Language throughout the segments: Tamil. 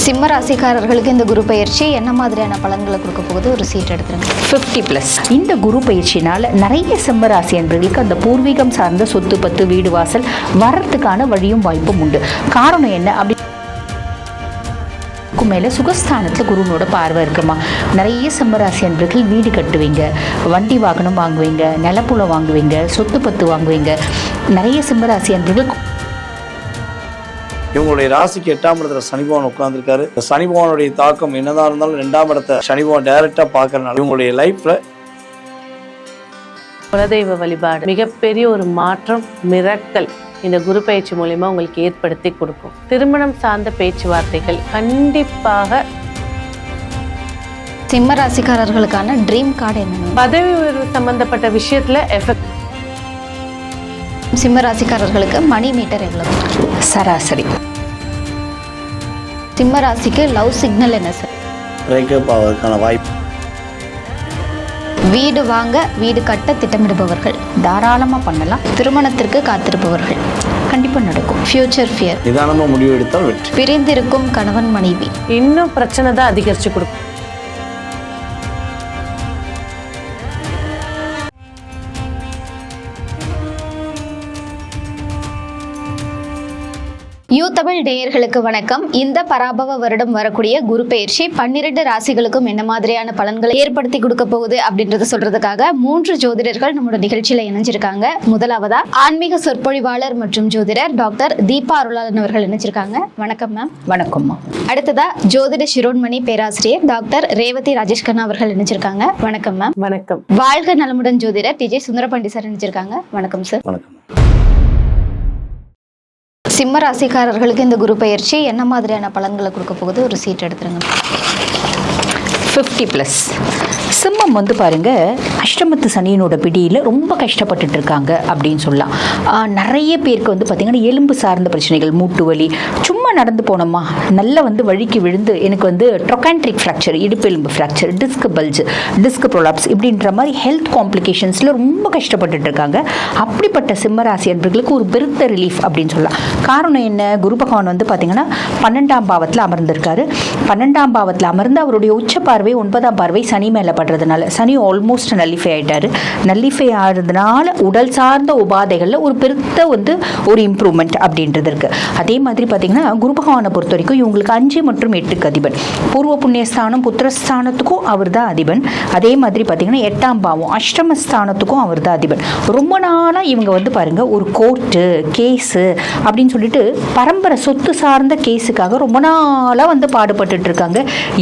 சிம்ம ராசிக்காரர்களுக்கு இந்த குரு பயிற்சி என்ன மாதிரியான பலன்களை கொடுக்க போகுது? ஒரு சீட் எடுத்துருங்க. 50+. இந்த குரு பயிற்சினால நிறைய சிம்ம ராசி என்பவர்களுக்கு அந்த பூர்வீகம் சார்ந்த சொத்து பத்து வீடு வாசல் வர்றதுக்கான வழியும் வாய்ப்பும் உண்டு. காரணம் என்ன அப்படி மேலே சுகஸ்தானத்தில் குருனோட பார்வை இருக்குமா. நிறைய சிம்மராசி அன்பர்கள் வீடு கட்டுவீங்க, வண்டி வாகனம் வாங்குவீங்க, நிலப்புலம் வாங்குவீங்க, சொத்து பத்து வாங்குவீங்க. நிறைய சிம்மராசி அன்பர்கள் இவங்களுடைய ராசிக்கு 8ஆம் இடத்துல சனி பகவான் உட்கார்ந்துருக்காரு. சனி பகவானுடைய தாக்கம் என்னதான் இருந்தாலும் 2ஆம் இடத்தை சனி பகவான் டைரக்டா பார்க்கறதுனால இவங்களுடைய லைஃப்ல குலதெய்வ வழிபாடு மிகப்பெரிய ஒரு மாற்றம், மிரக்கல் இந்த குரு பயிற்சி மூலியமா உங்களுக்கு ஏற்படுத்தி கொடுக்கும். திருமணம் சார்ந்த பேச்சுவார்த்தைகள் கண்டிப்பாக. சிம்ம ராசிக்காரர்களுக்கான ட்ரீம் கார்டு என்ன? பதவி உயர்வு சம்பந்தப்பட்ட விஷயத்துல எஃபெக்ட். சிம்ம ராசிக்காரர்களுக்கு மணி மீட்டர் எவ்வளவு? சராசரி. சிம்ம ராசிக்கு லவ் சிக்னல் என்ன சார்? பிரேக்கப் ஆவதற்கான வாய்ப்பு. வீடு வாங்க வீடு கட்ட திட்டமிடுபவர்கள் தாராளமாக பண்ணலாம். திருமணத்திற்கு காத்திருப்பவர்கள் கண்டிப்பாக நடக்கும். ஃபியூச்சர் ஃபியர், நிதானமாக முடிவு எடுத்தால் வெற்றி. பிரிந்திருக்கும் கணவன் மனைவி இன்னும் பிரச்சனை தான் அதிகரிச்சு கொடுக்கும். யூ தமிழ் நேயர்களுக்கு வணக்கம். இந்த பராபவ வருடம் வரக்கூடிய குரு பயிற்சி 12 ராசிகளுக்கும் என்ன மாதிரியான பலன்களை ஏற்படுத்தி கொடுக்க போகுது அப்படின்றத சொல்றதுக்காக 3 ஜோதிடர்கள் நம்மளோட நிகழ்ச்சியில இணைஞ்சிருக்காங்க. முதலாவதா ஆன்மீக சொற்பொழிவாளர் மற்றும் ஜோதிடர் டாக்டர் தீபா அருளாளன் அவர்கள் இணைஞ்சிருக்காங்க. வணக்கம் மேம். வணக்கம்மா. அடுத்ததா ஜோதிட சிரோன்மணி பேராசிரியர் டாக்டர் ரேவதி ராஜேஷ் கண்ணா அவர்கள் இணைஞ்சிருக்காங்க. வணக்கம் மேம். வணக்கம். வாழ்க நலமுடன் ஜோதிடர் டிஜே சுந்தரபாண்டி சார் இணைஞ்சிருக்காங்க. வணக்கம் சார். வணக்கம். சிம்ம ராசிக்காரர்களுக்கு இந்த குரு பயிற்சி என்ன மாதிரியான பலன்களை கொடுக்க போகுது? ஒரு சீட் எடுத்துருங்க. 50+. சிம்மம் வந்து பாருங்க, அஷ்டமத்து சனியினோட பிடியில் ரொம்ப கஷ்டப்பட்டுட்டு இருக்காங்க அப்படின்னு சொல்லலாம். நிறைய பேருக்கு வந்து பார்த்திங்கன்னா எலும்பு சார்ந்த பிரச்சனைகள், மூட்டு வலி, சும்மா நடந்து போனோமா நல்லா வந்து வழிக்கு விழுந்து எனக்கு வந்து ட்ரொகான்ட்ரிக் ஃப்ராக்சர், இடுப்பு எலும்பு fracture, disk bulge, disk prolapse இப்படின்ற மாதிரி ஹெல்த் காம்ப்ளிகேஷன்ஸில் ரொம்ப கஷ்டப்பட்டுட்டு இருக்காங்க. அப்படிப்பட்ட சிம்மராசி அன்பர்களுக்கு ஒரு பெருத்த ரிலீஃப் அப்படின்னு சொல்லலாம். காரணம் என்ன? குரு பகவான் வந்து பார்த்திங்கன்னா 12ஆம் பாவத்தில் அமர்ந்திருக்காரு. 12ஆம் பாவத்தில் அமர்ந்து அவருடைய உச்ச பார்வை 9ஆம் பார்வை சனி மேலே படுறதுனால சனி ஆல்மோஸ்ட் நல்லிஃபை ஆகிட்டாரு. நல்லிஃபை ஆகிறதுனால உடல் சார்ந்த உபாதைகளில் ஒரு பெருத்த வந்து ஒரு இம்ப்ரூவ்மெண்ட் அப்படின்றது இருக்கு. அதே மாதிரி பார்த்தீங்கன்னா குரு பகவானை பொறுத்த வரைக்கும் இவங்களுக்கு 5 மற்றும் 8க்கு அதிபன். பூர்வ புண்ணியஸ்தானம் புத்திரஸ்தானத்துக்கும் அவர் தான் அதிபன். அதே மாதிரி பார்த்தீங்கன்னா 8ஆம் பாவம் அஷ்டமஸ்தானத்துக்கும் அவர் தான் அதிபன். ரொம்ப நாளாக இவங்க வந்து பாருங்க ஒரு கோர்ட்டு கேஸு அப்படின்னு சொல்லிட்டு பரம்பரை சொத்து சார்ந்த கேஸுக்காக ரொம்ப நாளாக வந்து பாடுபட்டு இருக்காங்க.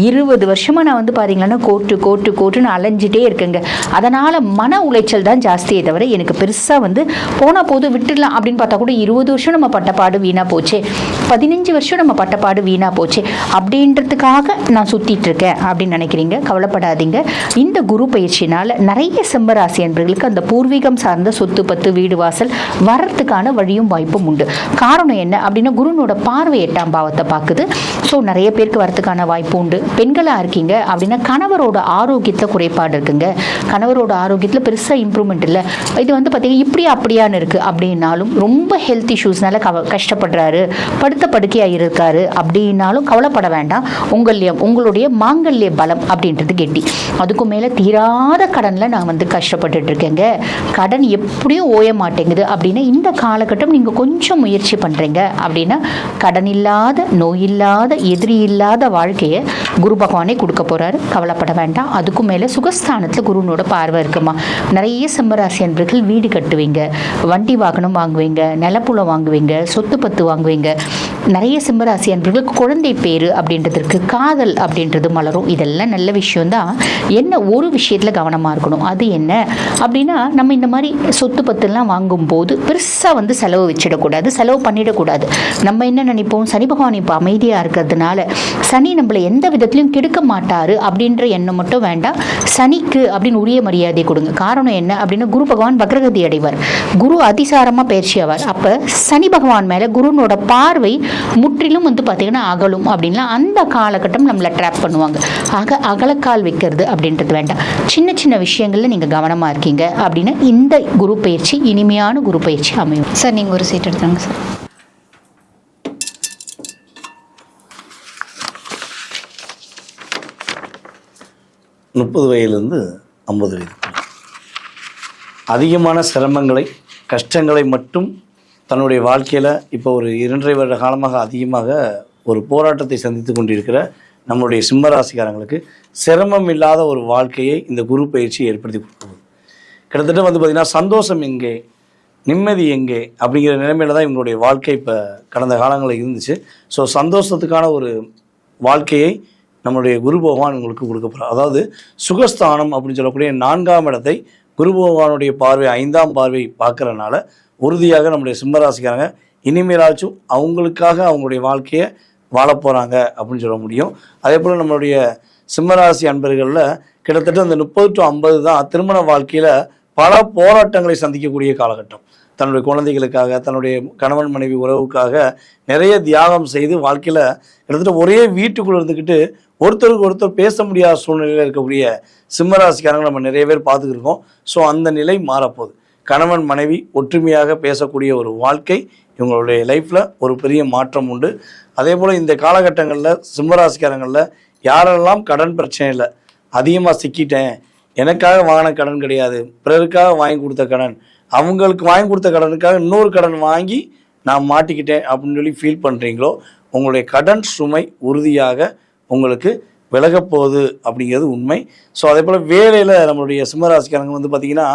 20 வருஷமாக நான் வந்து பாத்தீங்கன்னா கோர்ட்டுன்னு அலைஞ்சிட்டே இருக்குங்க. அதனால மன உளைச்சல் தான் ஜாஸ்தியே தவிர எனக்கு பெருசா வந்து போனா போது விட்டுடலாம் அப்படின்னு பார்த்தா கூட 20 வருஷம் நம்ம பட்டப்பாடு வீணா போச்சு, 15 வருஷம் நம்ம பட்டப்பாடு வீணா போச்சு அப்படின்றதுக்காக நான் சுத்திட்டு இருக்கேன் அப்படின்னு நினைக்கிறீங்க. கவலைப்படாதீங்க. இந்த குரு பயிற்சினால நிறைய சிம்மராசி அன்பர்களுக்கு அந்த பூர்வீகம் சார்ந்த சொத்து பத்து வீடு வாசல் வர்றதுக்கான வழியும் வாய்ப்பும் உண்டு. காரணம் என்ன அப்படின்னா குருனோட பார்வை 8ஆம் பாவத்தை பார்க்குது. ஸோ நிறைய பேருக்கு வரதுக்கான வாய்ப்பு உண்டு. பெண்களா இருக்கீங்க அப்படின்னா கணவரோட ஆரோக்கியத்தில் குறைபாடு இருக்குங்க, கணவரோட ஆரோக்கியத்தில் பெருசாக இம்ப்ரூவ்மெண்ட் இல்லை, இது வந்து பார்த்தீங்கன்னா இப்படி அப்படியான்னு இருக்குது அப்படின்னாலும், ரொம்ப ஹெல்த் இஷ்யூஸ்னால கஷ்டப்படுறாரு, படுத்த படுக்கையாக இருக்காரு அப்படின்னாலும் கவலைப்பட வேண்டாம். உங்களுடைய மாங்கல்ய பலம் அப்படின்றது கெட்டி. அதுக்கும் மேலே தீராத கடனில் நான் வந்து கஷ்டப்பட்டுட்டு இருக்கேங்க, கடன் எப்படியும் ஓய மாட்டேங்குது அப்படின்னா இந்த காலகட்டம் நீங்கள் கொஞ்சம் முயற்சி பண்ணுறீங்க அப்படின்னா கடன் இல்லாத, நோய் இல்லாத, எதிரி இல்லாத வாழ்க்கையை குரு பகவானே கொடுக்க போகிறாரு. கவலைப்பட வேண்டாம். அதுக்கும் மேலே சுகஸ்தானத்தில் குருனோட பார்வை இருக்குமா. நிறைய சிம்மராசி அன்பர்கள் வீடு கட்டுவீங்க, வண்டி வாகனம் வாங்குவீங்க, நிலப்புலம் வாங்குவீங்க, சொத்து பத்து வாங்குவீங்க. நிறைய சிம்மராசி அன்பர்களுக்கு குழந்தை பேரு அப்படின்றதுக்கு, காதல் அப்படின்றது மலரும். இதெல்லாம் நல்ல விஷயம்தான். என்ன ஒரு விஷயத்தில் கவனமாக இருக்கணும். அது என்ன அப்படின்னா நம்ம இந்த மாதிரி சொத்து பத்துலாம் வாங்கும்போது பெருசாக வந்து செலவு வச்சிடக்கூடாது, செலவு பண்ணிடக்கூடாது. நம்ம என்ன நினைப்போம், சனி பகவான் இப்போ அமைதியாக இருக்கிறதுனால சனி நம்மளை எந்த விதத்திலையும் கெடுக்க மாட்டாரு அப்படின்ற எண்ணம் மட்டும் வேண்டாம். சனிக்கு அப்படின்னு உரிய மரியாதை கொடுங்க. காரணம் என்ன அப்படின்னா குரு பகவான் வக்ரகதி அடைவார், குரு அதிசாரமாக பயிற்சி ஆவார். அப்போ சனி பகவான் மேலே குருனோட பார்வை முற்றிலும் வந்து பார்த்தீங்கன்னா அகலும் அப்படின்லாம் அந்த காலகட்டம் நம்மளை ட்ராப் பண்ணுவாங்க. ஆக அகலக்கால் வைக்கிறது அப்படின்றது வேண்டாம். சின்ன சின்ன விஷயங்கள்ல நீங்கள் கவனமாக இருக்கீங்க அப்படின்னா இந்த குரு பயிற்சி இனிமையான குரு பயிற்சி அமையும். சார் நீங்கள் ஒரு சீட் எடுத்துருங்க சார். 30 வயதிலிருந்து 50 வயதுக்குள்ள அதிகமான சிரமங்களை கஷ்டங்களை மட்டும் தன்னுடைய வாழ்க்கையில் இப்போ ஒரு 2.5 வருட காலமாக அதிகமாக ஒரு போராட்டத்தை சந்தித்து கொண்டிருக்கிற நம்மளுடைய சிம்மராசிக்காரங்களுக்கு சிரமம் இல்லாத ஒரு வாழ்க்கையை இந்த குரு பயிற்சி ஏற்படுத்தி கொடுக்குது. கிட்டத்தட்ட பார்த்திங்கன்னா சந்தோஷம் எங்கே, நிம்மதி எங்கே அப்படிங்கிற நிலைமையில தான் இவங்களுடைய வாழ்க்கை இப்போ கடந்த காலங்களில் இருந்துச்சு. ஸோ சந்தோஷத்துக்கான ஒரு வாழ்க்கையை நம்மளுடைய குரு பகவான் உங்களுக்கு கொடுக்க போகிறார். அதாவது சுகஸ்தானம் அப்படின்னு சொல்லக்கூடிய 4ஆம் இடத்தை குரு பகவானுடைய பார்வை 5ஆம் பார்வை பார்க்கறனால உறுதியாக நம்முடைய சிம்மராசிக்காரங்க இனிமேலாச்சும் அவங்களுக்காக அவங்களுடைய வாழ்க்கையை வாழ போகிறாங்க அப்படின்னு சொல்ல முடியும். அதே போல் நம்மளுடைய சிம்மராசி அன்பர்களில் கிட்டத்தட்ட அந்த 30 to 50 தான் திருமண வாழ்க்கையில் பல போராட்டங்களை சந்திக்கக்கூடிய காலகட்டம். தன்னுடைய குழந்தைகளுக்காக, தன்னுடைய கணவன் மனைவி உறவுக்காக நிறைய தியாகம் செய்து வாழ்க்கையில் கிட்டத்தட்ட ஒரே வீட்டுக்குள்ளே இருந்துக்கிட்டு ஒருத்தருக்கு ஒருத்தர் பேச முடியாத சூழ்நிலையில் இருக்கக்கூடிய சிம்மராசிக்காரங்க நம்ம நிறைய பேர் பார்த்துக்கிருக்கோம். ஸோ அந்த நிலை மாறப்போகுது. கணவன் மனைவி ஒற்றுமையாக பேசக்கூடிய ஒரு வாழ்க்கை இவங்களுடைய லைஃப்பில் ஒரு பெரிய மாற்றம் உண்டு. அதே போல் இந்த காலகட்டங்களில் சிம்மராசிக்காரங்களில் யாரெல்லாம் கடன் பிரச்சனையில் அதிகமாக சிக்கிட்டேன், எனக்காக வாங்கின கடன் கிடையாது, பிறருக்காக வாங்கி கொடுத்த கடன், அவங்களுக்கு வாங்கி கொடுத்த கடனுக்காக இன்னொரு கடன் வாங்கி நான் மாட்டிக்கிட்டேன் அப்படின்னு சொல்லி ஃபீல் பண்ணுறீங்களோ, உங்களுடைய கடன் சுமை உறுதியாக உங்களுக்கு விலகப்போகுது அப்படிங்கிறது உண்மை. ஸோ அதே போல் வேலையில் நம்மளுடைய சிம்மராசிக்காரங்க பார்த்திங்கன்னா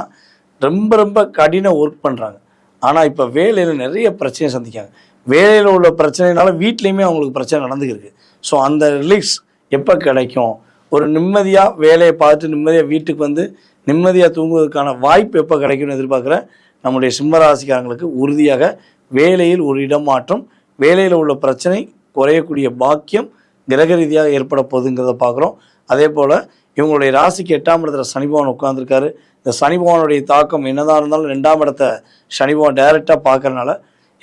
ரொம்ப ரொம்ப கடின ஒர்க் பண்ணுறாங்க. ஆனால் இப்போ வேலையில் நிறைய பிரச்சனையை சந்திக்காங்க. வேலையில் உள்ள பிரச்சனைனால வீட்லேயுமே அவங்களுக்கு பிரச்சனை நடந்துக்கிருக்கு. ஸோ அந்த ரிலீஃப்ஸ் எப்போ கிடைக்கும், ஒரு நிம்மதியாக வேலையை பார்த்துட்டு நிம்மதியாக வீட்டுக்கு நிம்மதியாக தூங்குவதற்கான வாய்ப்பு எப்போ கிடைக்கும்னு எதிர்பார்க்குற நம்முடைய சிம்மராசிக்காரங்களுக்கு உறுதியாக வேலையில் ஒரு இடமாற்றம், வேலையில் உள்ள பிரச்சனை குறையக்கூடிய பாக்கியம் கிரக ரீதியாக ஏற்பட போகுதுங்கிறத பார்க்குறோம். அதே போல் இவங்களுடைய ராசிக்கு 8ஆம் இடத்துல சனி பகவான் உட்காந்துருக்காரு. இந்த சனி பகவானுடைய தாக்கம் என்னதான் இருந்தாலும் 2ஆம் இடத்தை சனி பகவான் டைரெக்டாக பார்க்கறனால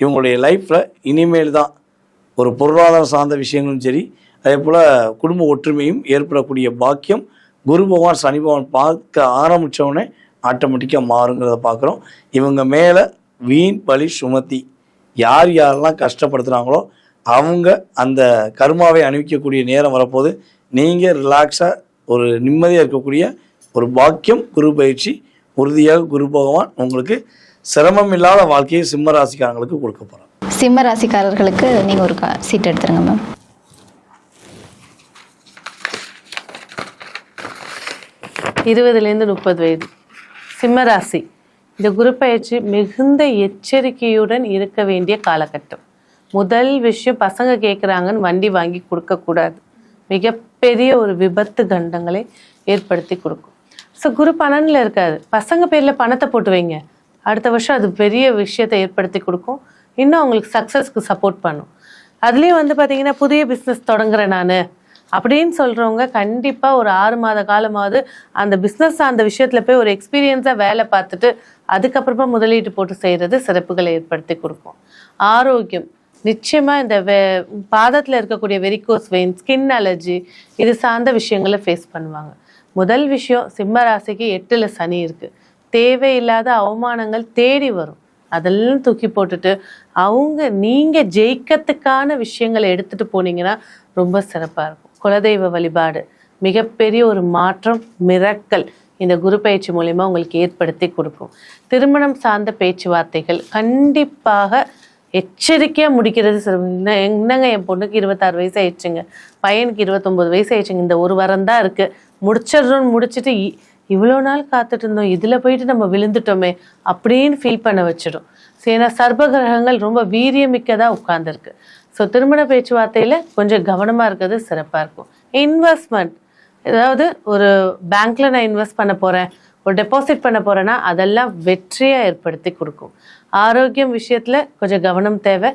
இவங்களுடைய லைஃப்பில் இனிமேல் தான் ஒரு பொருளாதாரம் சார்ந்த விஷயங்களும் சரி, அதே போல் குடும்ப ஒற்றுமையும் ஏற்படக்கூடிய பாக்கியம் குரு பகவான் சனி பகவான் பார்க்க ஆரம்பித்தோடனே ஆட்டோமேட்டிக்காக மாறுங்கிறத பார்க்குறோம். இவங்க மேலே வீண் பழி சுமத்தி யார் யாரெல்லாம் கஷ்டப்படுத்துகிறாங்களோ அவங்க அந்த கர்மாவை அணிவிக்கக்கூடிய நேரம் வரப்போது. நீங்கள் ரிலாக்ஸாக ஒரு நிம்மதியாக இருக்கக்கூடிய ஒரு பாக்கியம் குரு பயிற்சி உறுதியாக குரு பகவான் உங்களுக்கு சிரமம் இல்லாத வாழ்க்கையை சிம்ம ராசிக்காரங்களுக்கு கொடுக்க போகிறார். சிம்ம ராசிக்காரர்களுக்கு நீங்கள் ஒரு சீட் எடுத்துருங்க மேம். இருபதுலேருந்து 30 வயது சிம்மராசி. இந்த குரு பயிற்சி மிகுந்த எச்சரிக்கையுடன் இருக்க வேண்டிய காலகட்டம். முதல் விஷயம், பசங்க கேட்குறாங்கன்னு வண்டி வாங்கி கொடுக்கக்கூடாது. மிகப்பெரிய ஒரு விபத்து கண்டங்களை ஏற்படுத்தி கொடுக்கும். ஸோ குரு 12ல் இருக்காது, பசங்க பேரில் பணத்தை போட்டு வைங்க, அடுத்த வருஷம் அது பெரிய விஷயத்தை ஏற்படுத்தி கொடுக்கும். இன்னும் அவங்களுக்கு சக்ஸஸ்க்கு சப்போர்ட் பண்ணும். அதுலேயும் பார்த்தீங்கன்னா புதிய பிஸ்னஸ் தொடங்குறேன் நான் அப்படின்னு சொல்கிறவங்க கண்டிப்பாக ஒரு 6 மாத காலமாவது அந்த பிஸ்னஸ் அந்த விஷயத்தில் போய் ஒரு எக்ஸ்பீரியன்ஸாக வேலை பார்த்துட்டு அதுக்கப்புறமா முதலீட்டு போட்டு செய்கிறது சிறப்புகளை ஏற்படுத்தி கொடுக்கும். ஆரோக்கியம் நிச்சயமாக இந்த பாதத்தில் இருக்கக்கூடிய வெரிகோஸ் வெயின், ஸ்கின் அலர்ஜி இது சார்ந்த விஷயங்களை ஃபேஸ் பண்ணுவாங்க. முதல் விஷயம், சிம்ம ராசிக்கு 8ல் சனி இருக்குது. தேவையில்லாத அவமானங்கள் தேடி வரும். அதெல்லாம் தூக்கி போட்டுட்டு நீங்கள் ஜெயிக்கிறதுக்கான விஷயங்களை எடுத்துகிட்டு போனீங்கன்னா ரொம்ப சிறப்பாக இருக்கும். குலதெய்வ வழிபாடு மிகப்பெரிய ஒரு மாற்றம், மிரக்கல் இந்த குரு பயிற்சி மூலமா உங்களுக்கு ஏற்படுத்தி கொடுக்கும். திருமணம் சார்ந்த பேச்சுவார்த்தைகள் கண்டிப்பாக எச்சரிக்கையாக முடிக்கிறது. என்னங்க என் பொண்ணுக்கு 26 வயசு ஆயிடுச்சுங்க, பையனுக்கு 29 வயசு ஆயிடுச்சுங்க, இந்த ஒரு வாரம் தான் இருக்குது, முடிச்சிடணும்னு முடிச்சுட்டு இவ்வளோ நாள் காத்துட்டு இருந்தோம், இதில் போயிட்டு நம்ம விழுந்துட்டோமே அப்படின்னு ஃபீல் பண்ண வச்சிடும். ஏன்னா சர்பகிரகங்கள் ரொம்ப வீரியமிக்கதாக உட்கார்ந்துருக்கு. ஸோ திருமண பேச்சுவார்த்தையில் கொஞ்சம் கவனமாக இருக்கிறது சிறப்பாக இருக்கும். இன்வெஸ்ட்மெண்ட், ஏதாவது ஒரு பேங்க்கில் நான் இன்வெஸ்ட் பண்ண போகிறேன், ஒரு டெபாசிட் பண்ண போகிறேன்னா அதெல்லாம் வெற்றியாக ஏற்படுத்தி கொடுக்கும். ஆரோக்கியம் விஷயத்தில் கொஞ்சம் கவனம் தேவை.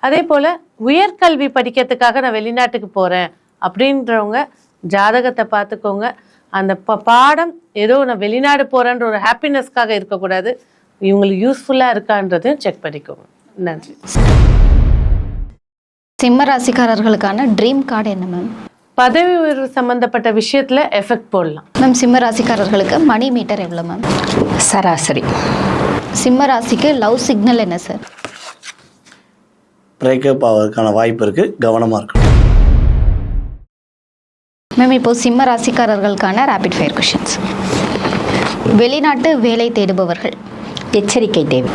அதே போல் உயர்கல்வி படிக்கிறதுக்காக நான் வெளிநாட்டுக்கு போகிறேன் அப்படின்றவங்க ஜாதகத்தை பார்த்துக்கோங்க. அந்த பாடம் ஏதோ நான் வெளிநாடு போகிறேன்ற ஒரு ஹாப்பினஸ்க்காக இருக்கக்கூடாது, இவங்களுக்கு யூஸ்ஃபுல்லாக இருக்கான்றதையும் செக் பண்ணிக்கோங்க. நன்றி. சிம்ம ராசிக்காரர்களுக்கான ட்ரீம் கார்டு என்ன மேம்? பதவி உயர்வு சம்பந்தப்பட்ட விஷயத்துல எஃபெக்ட் போடலாம் மேம். சிம்ம ராசிக்காரர்களுக்கு மணி மீட்டர் எவ்வளோ மேம்? சராசரி. சிம்ம ராசிக்கு லவ் சிக்னல் என்ன சார்? பிரேக்கப் ஆவதற்கான வாய்ப்பு இருக்குது, கவனமாக இருக்கணும். மேம் இப்போ சிம்ம ராசிக்காரர்களுக்கான ரேபிட் ஃபயர் கொஷின்ஸ். வெளிநாட்டு வேலை தேடுபவர்கள், எச்சரிக்கை தேவை.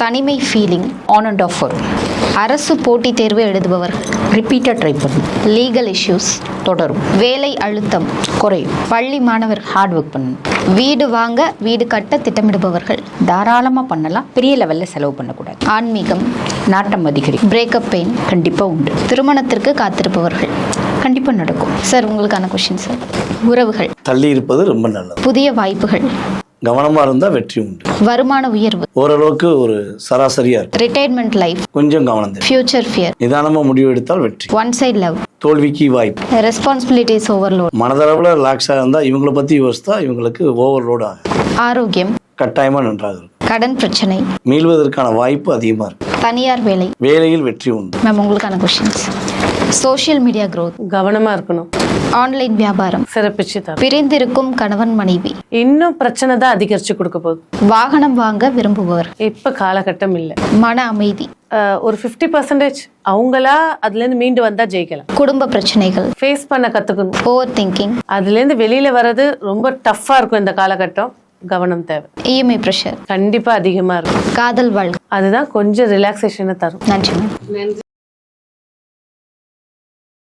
தனிமை ஃபீலிங், ஆன் அண்ட் ஆஃப் வரும். அரசு போட்டித் தேர்வு எழுதுபவர்கள், ரிப்பீட்டாக ட்ரை பண்ணணும். லீகல் இஷ்யூஸ், தொடரும். வேலை அழுத்தம், குறையும். பள்ளி மாணவர்கள், ஹார்ட் ஒர்க் பண்ணணும். வீடு வாங்க வீடு கட்ட திட்டமிடுபவர்கள், தாராளமாக பண்ணலாம், பெரிய லெவலில் செலவு பண்ணக்கூடாது. ஆன்மீகம், நாட்டம் அதிகரிக்கும். பிரேக்கப் பெயின், கண்டிப்பாக உண்டு. திருமணத்திற்கு காத்திருப்பவர்கள். கண்டிப்பாக நடக்கும். சார் உங்களுக்கான கொஷின் சார். உறவுகள், தள்ளி இருப்பது ரொம்ப நல்லது. புதிய வாய்ப்புகள், கவனமாக இருந்தால் வெற்றி உண்டு. வருமான உயர்வு, ஓரளவுக்கு ஒரு சராசரியாக இருக்கும். ரிட்டையர்மெண்ட் லைஃப், கொஞ்சம் கவனம் தேவை. ஃபியூச்சர் ஃபியர், நிதானமாக முடிவு எடுத்தால் வெற்றி. ஒன் சைட் லவ், தோல்விக்கு வாய்ப்பு. ரெஸ்பான்சிபிலிட்டிஸ் ஓவர்லோட், மனதளவில் ரிலாக்ஸாக இருந்தால் இவங்கள பற்றி யோசித்தா இவங்களுக்கு ஓவர்லோட் ஆகும். ஆரோக்கியம், கட்டாயமாக நன்றாக இருக்கும். கடன் பிரச்சனை, மீள்வதற்கான வாய்ப்பு அதிகமாக இருக்கும். தனியார் வேலை. வேலையில் வெற்றி உண்டு. மேம் உங்களுக்கான கொஷின்ஸ். சோஷியல் மீடியா growth, கவனமா இருக்கணும். ஆன்லைன் வியாபாரம், சிறப்பிச்சு தரும். பிரிந்திருக்கும் கணவன் மனைவி, இன்னும் பிரச்சனை தான் அதிகரிச்சு கொடுக்க போகுது. வாகனம் வாங்க விரும்புபவர், இப்ப காலகட்டம் இல்லை. மன அமைதி, ஒரு 50% அவங்களா அதுல இருந்து மீண்டு வந்தா ஜெயிக்கலாம். குடும்ப பிரச்சனைகள், ஃபேஸ் பண்ண கத்துக்கணும். ஓவர் திங்கிங், அதுல இருந்து வெளியில வர்றது ரொம்ப டஃப்பா இருக்கும். இந்த காலகட்டம் கவனம் தேவை. இஎம்ஐ பிரஷர், கண்டிப்பா அதிகமா இருக்கும். காதல் வாழ்க்கை. அதுதான் கொஞ்சம் ரிலாக்ஸேஷனை தரும். நன்றி மேம்.